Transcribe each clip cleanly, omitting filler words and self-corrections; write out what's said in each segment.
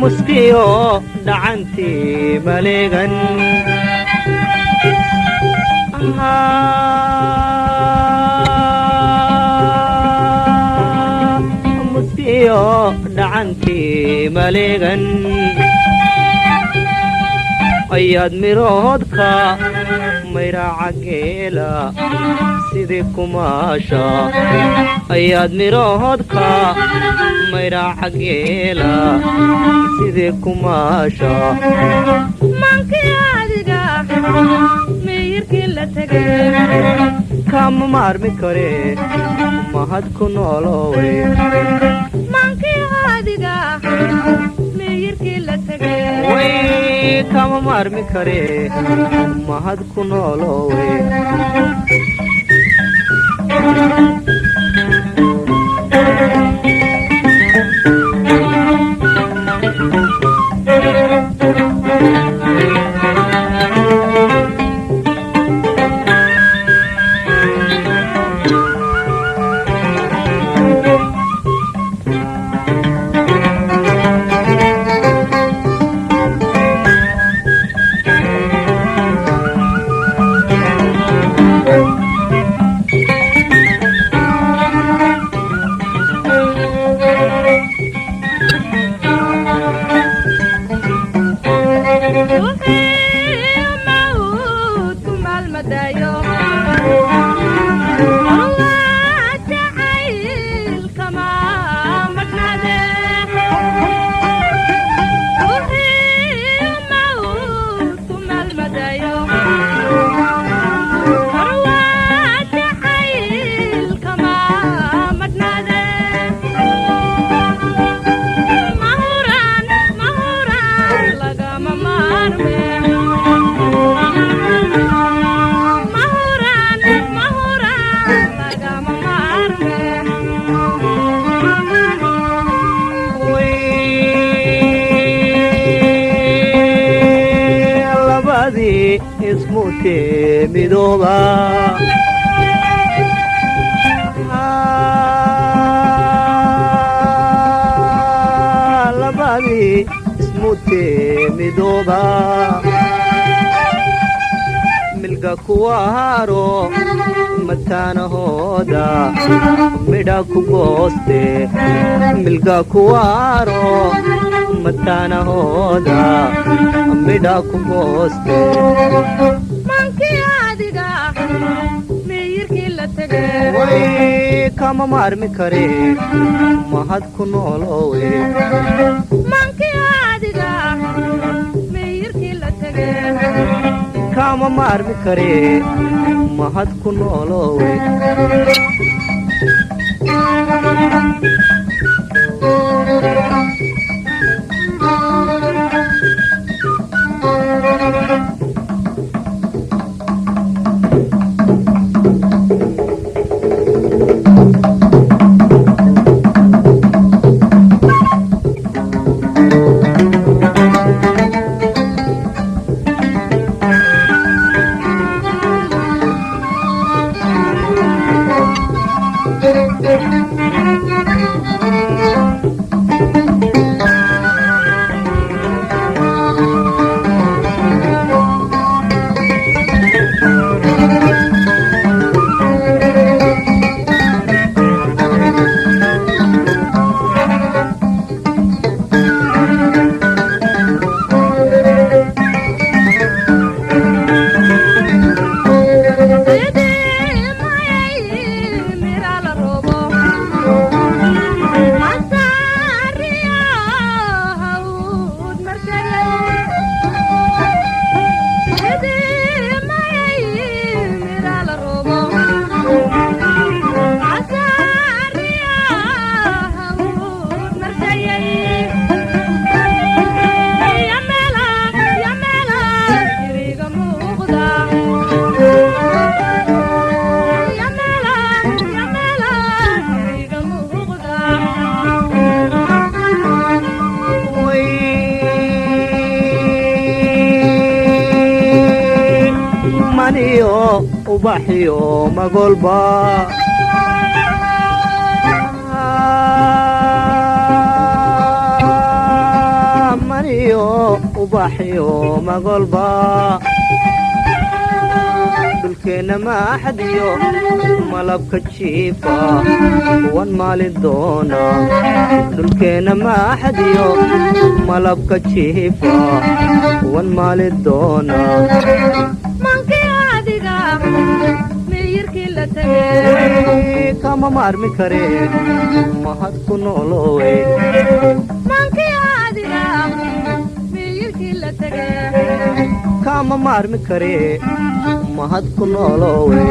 مسكيو دعنتي مليغن مسكيو دعنتي مليغن أياد ميرودكا ميرا عقيلا سيدي كماشا أياد ميرودكا ميرا عقيلا سيدي كماشا مانكي عادقا ميركي لتقى كام مارمي كري مهد كنولوي مانكي عادقا ميركي لتقى وي كام مارمي كري مهد كنولوي اسموتي ميدوبا لبادي اسموتي ميدوبا ملقا كوارو متانا هودا ميدا كوبوستي ملقا كوارو متانا هودا ميدا كوبوستي مانكي عادقا ميركي لتقى وي كاما مارمي كري مهد كنولوي مانكي عادقا ميركي لتقى كاما مارمي كري مهد كنولوي maniyo ubaxiyo magolba maniyo ubaxiyo magolba dhulkeena maaxadiyo malabka jiifa wan maalin doona dhulkeena maaxadiyo malabka jiifa wan maalin doona mankii adiga miyirkii la tagay kama maarmi kare mahad ku noolowe mankii adiga miyirkii la tagay kama maarmi kare mahad ku noolowe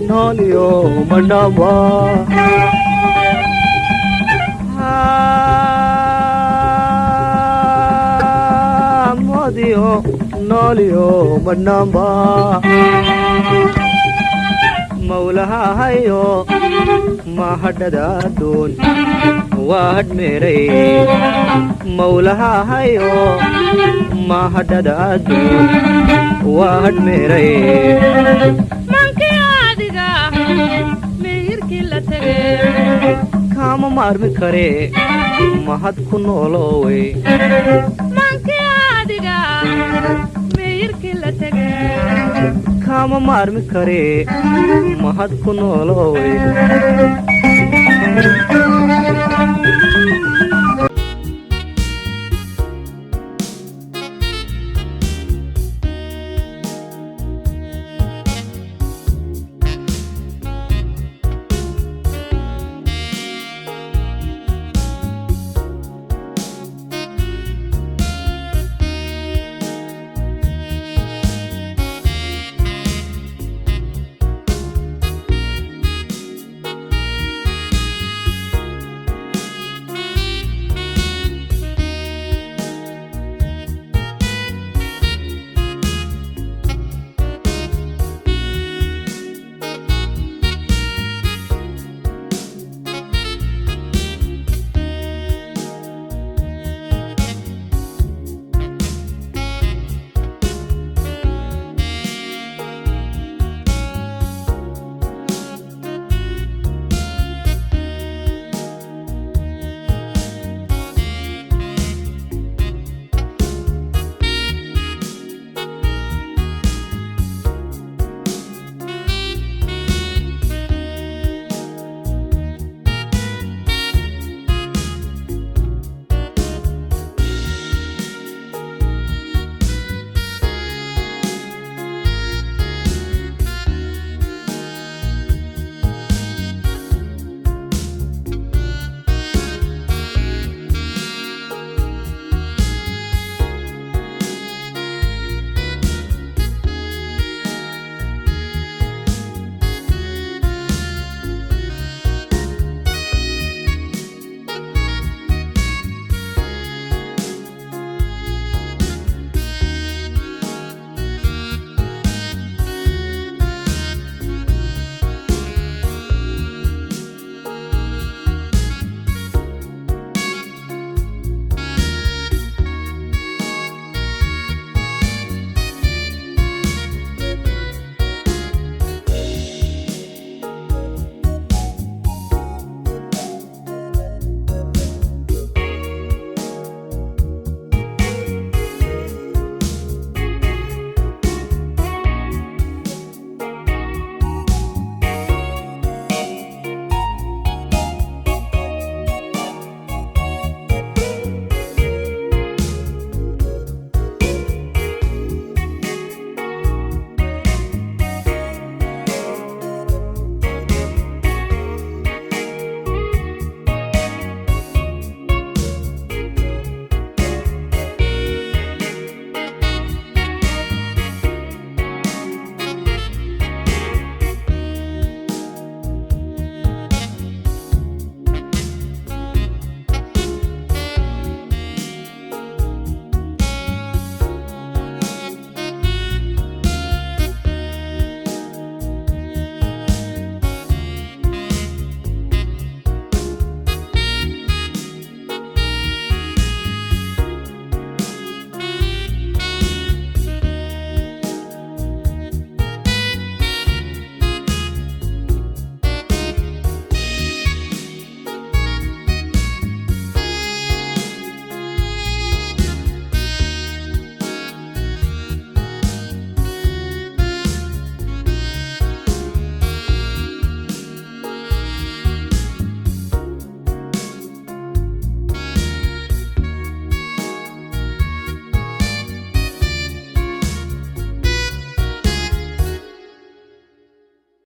nolio madamba modio nolio madamba mawlaha hayo mahadada dun wahad mere mawlaha hayo mahadada dun wahad mere kama maarmi kare mahad ku noolowe mankii adiga miyirkii la tagay kama maarmi kare mahad ku noolowe